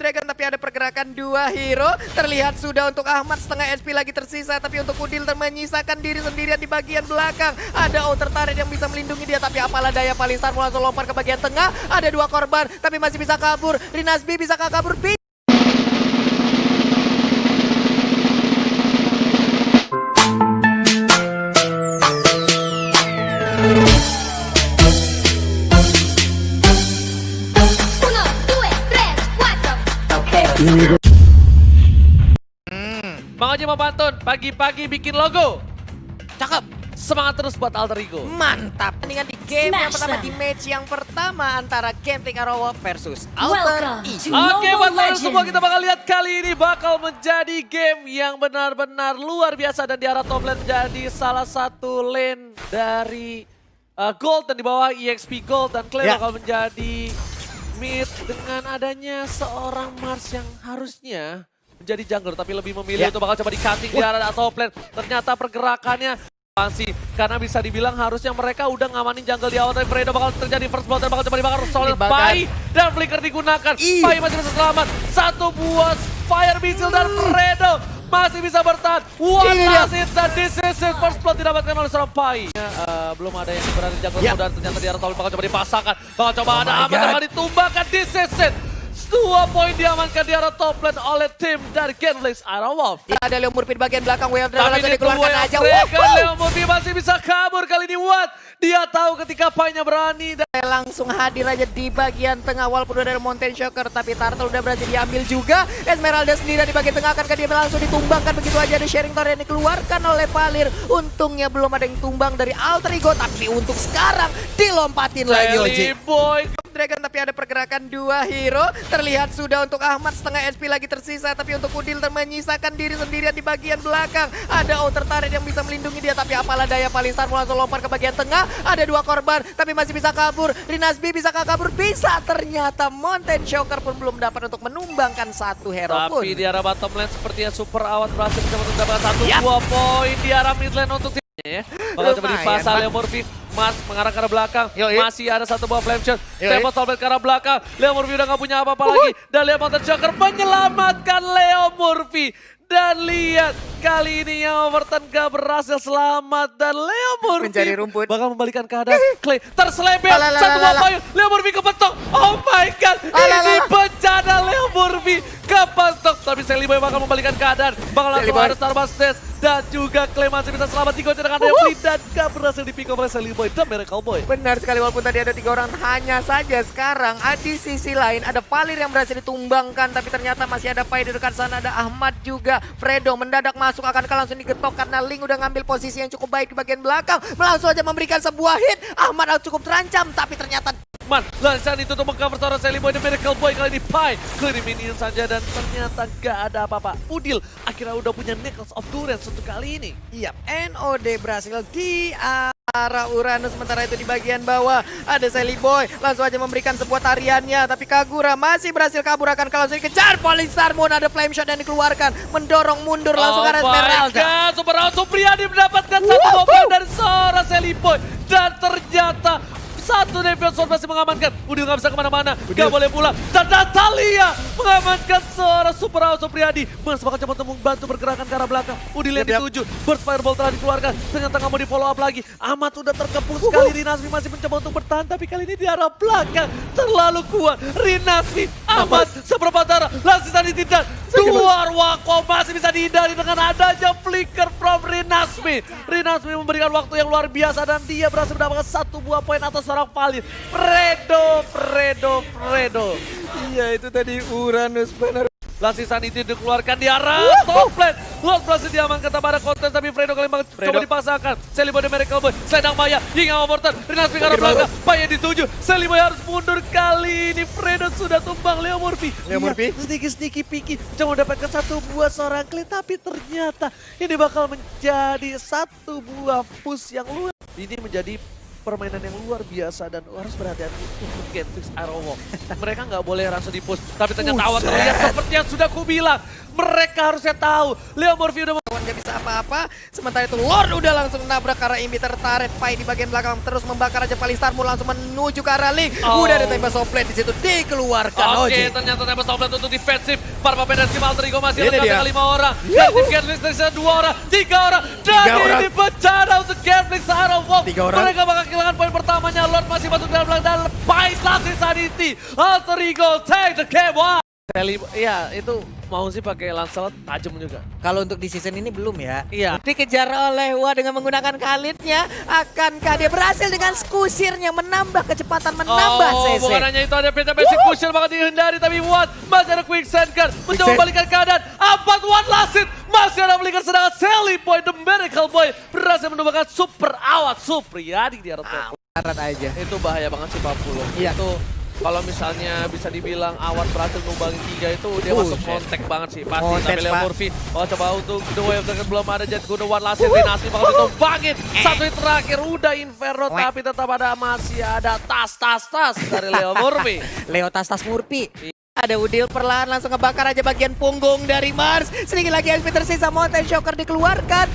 Dragon, tapi ada pergerakan dua hero. Terlihat sudah untuk Ahmad, setengah SP lagi tersisa, tapi untuk Udil menyisakan diri sendirian di bagian belakang. Ada outer turret yang bisa melindungi dia, tapi apalah daya, Palistar langsung lompat ke bagian tengah. Ada dua korban, tapi masih bisa kabur. Rinasbi bisa kabur. Bang Oji mau pantun, pagi-pagi bikin logo. Cakep. Semangat terus buat Alter Ego. Mantap. Dengan di game yang pertama, di match yang pertama antara Genting Arawa versus Alter Ego. Oke, buat lo semua kita bakal lihat kali ini bakal menjadi game yang benar-benar luar biasa. Dan di arah top lane menjadi salah satu lane dari Gold dan di bawah EXP Gold. Dan Clay bakal menjadi mid dengan adanya seorang Mars yang harusnya menjadi jungler, tapi lebih memilih untuk bakal coba di-cutting di arah top lane. Ternyata pergerakannya masih, karena bisa dibilang harusnya mereka udah ngamanin jungle di awal, tapi Fredo bakal terjadi first blood dan bakal coba dibakar solid Pai dan flicker digunakan. Pai masih bisa selamat, satu buah fire missile dan Fredo masih bisa bertahan. One last hit dan this is it, first blood didapatkan oleh seorang Pai. Belum ada yang berada di jungle dan ternyata di arah top lane bakal coba dipasangkan, bakal coba ada Ahmad yang bakal ditumbangkan. This is it. 2 poin diamankan di arah top lane oleh tim dari Genting Arawa. Ada Leo Murphy di bagian belakang, Wave Dragon langsung dikeluarkan aja. Leo Murphy masih bisa kabur kali ini. Dia tahu ketika Pai-nya berani. Dan langsung hadir aja di bagian tengah, walaupun udah ada Mountain Shocker, tapi Turtle udah berhasil diambil juga. Esmeralda sendiri di bagian tengah, akankah dia langsung ditumbangkan begitu aja. Ada sharing torrent yang dikeluarkan oleh Palir. Untungnya belum ada yang tumbang dari Alter Ego, tapi untuk sekarang dilompatin lagi Oji. Dragon, tapi ada pergerakan dua hero. Terlihat sudah untuk Ahmad, setengah SP lagi tersisa, tapi untuk Udil menyisakan diri sendirian di bagian belakang. Ada outer turret yang bisa melindungi dia, tapi apalah daya, Palistar langsung lompat ke bagian tengah. Ada dua korban, tapi masih bisa kabur. Rinasbi bisa kabur, bisa. Ternyata Mountain Shocker pun belum dapat untuk menumbangkan satu hero pun. Tapi di arah bottom lane sepertinya Super Awan berhasil mendapatkan satu buah poin di arah mid lane untuk timnya ya. Bakal coba dipasang Leo Murphy. Mars mengarah ke arah belakang, masih ada satu buah flame shot. Tembak solid ke arah belakang, Leo Murphy udah gak punya apa-apa lagi. Dan lihat Mountain Shocker menyelamatkan Leo Murphy. Dan lihat, kali ini yang Overton gak berhasil selamat. Dan Leo Murphy mencari rumput, bakal membalikan keadaan. Clay terselebel, satu buah payung, Leo Murphy kepentok. Oh my god, ini bencana Leo Murphy kepentok. Tapi Seliboy bakal membalikan keadaan, bakal langsung ada Starbucks Dash. Dan juga Clay masih bisa selamat, Tigo dengan ada yang dan gak berhasil di pick up oleh Seliboy dan Miracle Boy. Benar sekali, walaupun tadi ada 3 orang, hanya saja sekarang di sisi lain ada Palir yang berhasil ditumbangkan, tapi ternyata masih ada Pai di dekat sana, ada Ahmad juga. Fredo mendadak masuk, akankah langsung digetok karena Link udah ngambil posisi yang cukup baik di bagian belakang. Langsung aja memberikan sebuah hit, Ahmad cukup terancam, tapi ternyata Lansan itu untuk meng-cover seorang Seliboy dan Miracle Boy. Kali ini Pai clear minion saja dan ternyata gak ada apa-apa. Udil akhirnya udah punya Necklace of Durance untuk kali ini. Iya, NOD berhasil di arah Uranus. Sementara itu di bagian bawah ada Seliboy, langsung aja memberikan sebuah tariannya, tapi Kagura masih berhasil kabur, akan langsung dikejar. Palistar Moon, ada flame shot yang dikeluarkan, mendorong mundur langsung ke Esmeralda. Super Supriyadi mendapatkan satu mobil dari seorang Seliboy dan ternyata satu Nevian Sword masih mengamankan. Udil gak bisa kemana-mana, gak boleh pulang. Dan Natalia mengamankan seorang Super Supriyadi. Mas bakal coba membantu pergerakan ke arah belakang. Udil yang dituju, Burst Fireball telah dikeluarkan. Ternyata gak mau di follow up lagi. Ahmad udah terkepung sekali. Rinasmi masih mencoba untuk bertahan, tapi kali ini di arah belakang terlalu kuat. Rinasmi, Ahmad, seberapa darah, langsung ditindak. Duar Wako masih bisa dihindari dengan adanya flicker from Rinasmi. Rinasmi memberikan waktu yang luar biasa dan dia berhasil mendapatkan satu buah poin atas seorang Palir. Fredo. Iya, itu tadi Uranus benar. Lasih Sanity dikeluarkan di arah top lane. Lord berhasil diamankan tanpa ada konten, tapi Fredo kali ini coba dipasangkan. Seliboy dan Miracle Boy, Sedang Maya hingga Overton. Rinasmi ke arah belakang, Maya dituju. Seliboy harus mundur kali ini. Fredo sudah tumbang Leo Murphy. Sedikit picky, coba mendapatkan satu buah seorang Clay, tapi ternyata ini bakal menjadi satu buah push yang luar. Ini menjadi permainan yang luar biasa dan harus berhati-hati untuk Genting Arawa. Mereka nggak boleh langsung di-push, tapi ternyata awal terlihat seperti yang sudah ku bilang. Mereka harusnya tahu. Leo Murphy udah Nggak bisa apa-apa. Sementara itu Lord udah langsung nabrak ke arah Imbiter turret. Pai di bagian belakang terus membakar aja Palistarmu langsung menuju ke arah Link. Udah ada Tempest of Blade di situ dikeluarkan. Oke, ternyata Tempest of Blade untuk defensif. Para pemain dari tim Alter Ego masih Ini lengkap dia. dengan 5 orang. Dan tim Gatling dari sana 2 orang, 3 orang. Dan ini bencana untuk Gatling Iron Wolf. 3 orang. Mereka bakal kehilangan poin pertamanya. Lord masih masuk dalam belakang dan Pai lasih Sanity. Alter Ego take the game. Wah. Iya, itu mau sih pakai Lancelot tajam juga. Kalau untuk di season ini belum ya. Iya. Dikejar oleh Wah dengan menggunakan Khalidnya. Akankah dia berhasil dengan skusirnya menambah kecepatan, menambah CC? Bukan hanya itu, ada basic cushion bakal dihindari, tapi Watt masih ada Quicksand kan mencoba balikan keadaan. 4 Watt lasit masih ada balikan, sedangkan Sally Boy, The Miracle Boy berhasil menumbangkan Super Awat Supriyadi di arah top. Arat aja. Itu bahaya banget sih Papulo. Iya. Itu kalau misalnya bisa dibilang Awat berhasil numbangin 3 itu dia masuk kontek banget sih pasti. Montek, Tapi Leo Pak. Murphy coba untuk The Wave dengan belum ada Jet Gunawan Lasit Dinasti bakal ditumbangin. Satu hit terakhir udah Inferno tapi tetap ada masih ada tas dari Leo Murphy. Leo tas Murphy. Ada Udil perlahan langsung ngebakar aja bagian punggung dari Mars. Sedikit lagi LP tersisa, Mountain Shocker dikeluarkan.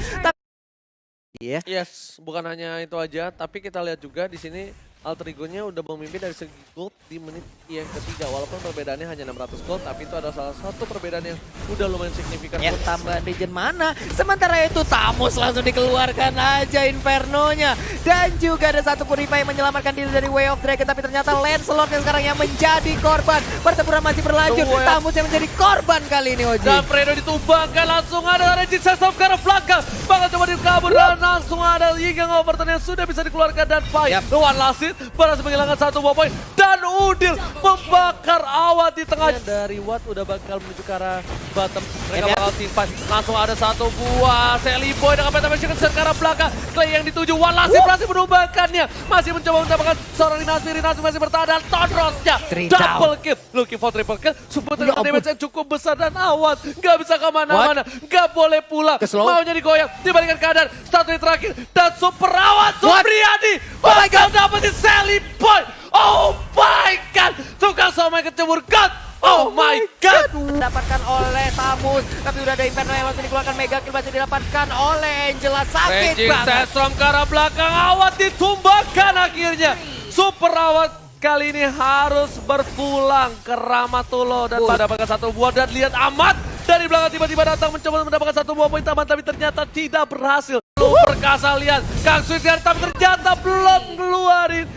Iya. Yes, bukan hanya itu aja, tapi kita lihat juga di sini Alter Ego-nya udah memimpin dari segi gold di menit yang ketiga. Walaupun perbedaannya hanya 600 gold, tapi itu adalah salah satu perbedaan yang udah lumayan signifikan. Ya tambahan Regen mana. Sementara itu Tamus langsung dikeluarkan aja Inferno-nya. Dan juga ada satu Purify yang menyelamatkan diri dari Way of Dragon. Tapi ternyata Lancelot yang sekarang yang menjadi korban. Pertempuran masih berlanjut. Tamus yang menjadi korban kali ini Oji. Dan Fredo ditumbangkan, langsung ada Regis Sestom ke arah belakang. Bakal coba dikabur dan langsung ada Yigang Overton yang sudah bisa dikeluarkan. Dan Pai, Luan Lasit berhasil menghilangkan 1 buah poin. Dan Udil membakar Awat di tengah. Dari Watt udah bakal menuju ke arah bottom. Mereka bakal teamfight. Langsung ada 1 buah Sally Boy dengan Pentavision ke arah belakang. Clay yang dituju, Wan Lasit berhasil menumbangkannya. Masih mencoba mendapatkan seorang Rinasmi masih bertahan dan Tondrosnya double kill. Looking for triple kill. Support dengan damage yang cukup besar dan Awat nggak bisa kemana-mana. Nggak boleh pulang. Maunya digoyang. Dibalikan keadaan. Satu hit terakhir. Dan Super Awat Supriyadi bakal dapetin Sally Boy. Oh my god. Tukang somai kecebur god. Oh my god. Didapatkan oleh Tamus. Tapi udah ada Inferno yang langsung dikeluarkan. Mega kill masih didapatkan oleh Angela. Sakit Raging banget. Sandstorm ke arah belakang. Awat ditumbangkan akhirnya. Super Awat kali ini harus berpulang ke Ramatullah dan mendapatkan 1 buah. Dan lihat Amat dari belakang tiba-tiba datang mencoba mendapatkan 1 buah poin tambahan, tapi ternyata tidak berhasil. Perkasa lihat Kang Sweetguard, tapi ternyata belum ngeluarin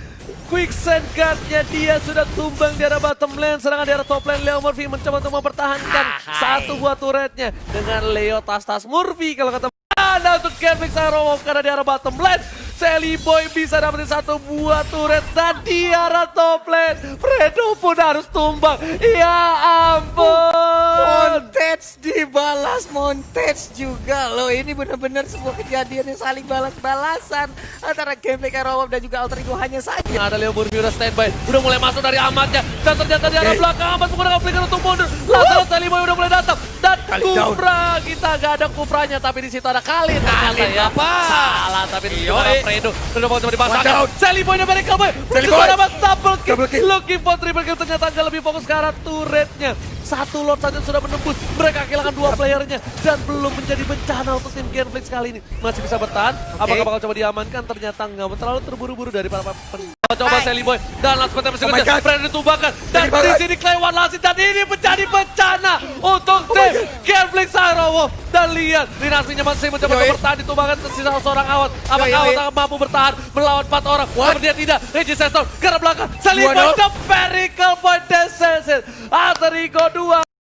Quicksand Guard-nya. Dia sudah tumbang di arah bottom lane, sedangkan di arah top lane Leo Murphy mencoba untuk mempertahankan 1 buah turretnya dengan Leo tas Murphy kalau kata Anda untuk Gatling Iron Wolf karena di arah bottom lane. Sally Boy bisa dapetin 1 buah turret dan di arah top lane Fredo pun harus tumbang. Ya ampun. Montage dibalas, Montage juga loh. Ini benar-benar sebuah kejadian yang saling balas-balasan antara Gameplay Iron Wolf dan juga Alter Ego hanya saja. Ada Leo Murphy udah standby, udah mulai masuk dari Amatnya dan ternyata di arah belakang Amat menggunakan flicker untuk mundur. Lalu Sally Boy udah mulai datang dan Kupra kita gak ada Kupranya, tapi di situ ada Khalid. Khalid apa? Salah, tapi di situ ada Fredo mau coba dipasangkan. Sally Boy dan Miracle Boy. Sally Boy dapat double kill. Looking for triple kill, ternyata nggak lebih fokus ke arah turretnya. 1 Lord saja sudah menembus. Mereka kehilangan 2 playernya dan belum menjadi bencana untuk tim Genflix kali ini. Masih bisa bertahan. Apakah bakal coba diamankan? Ternyata nggak, terlalu terburu-buru dari para coba Sally Boy dan langsung masih kerja. Fredo ditumbangkan dan di sini Clay Wan Lasit dan ini menjadi bencana untuk tim Genflix Iron Wolf. Dan lihat Rinasminya masih mencoba bertahan, ditumbangkan tersisa seorang Awat. Apakah Awat akan mampu bertahan melawan 4 orang? Sepertinya tidak. Regis Sestom ke arah belakang. Sally Boy, The Miracle Boy, Descent. Alter Ego 2.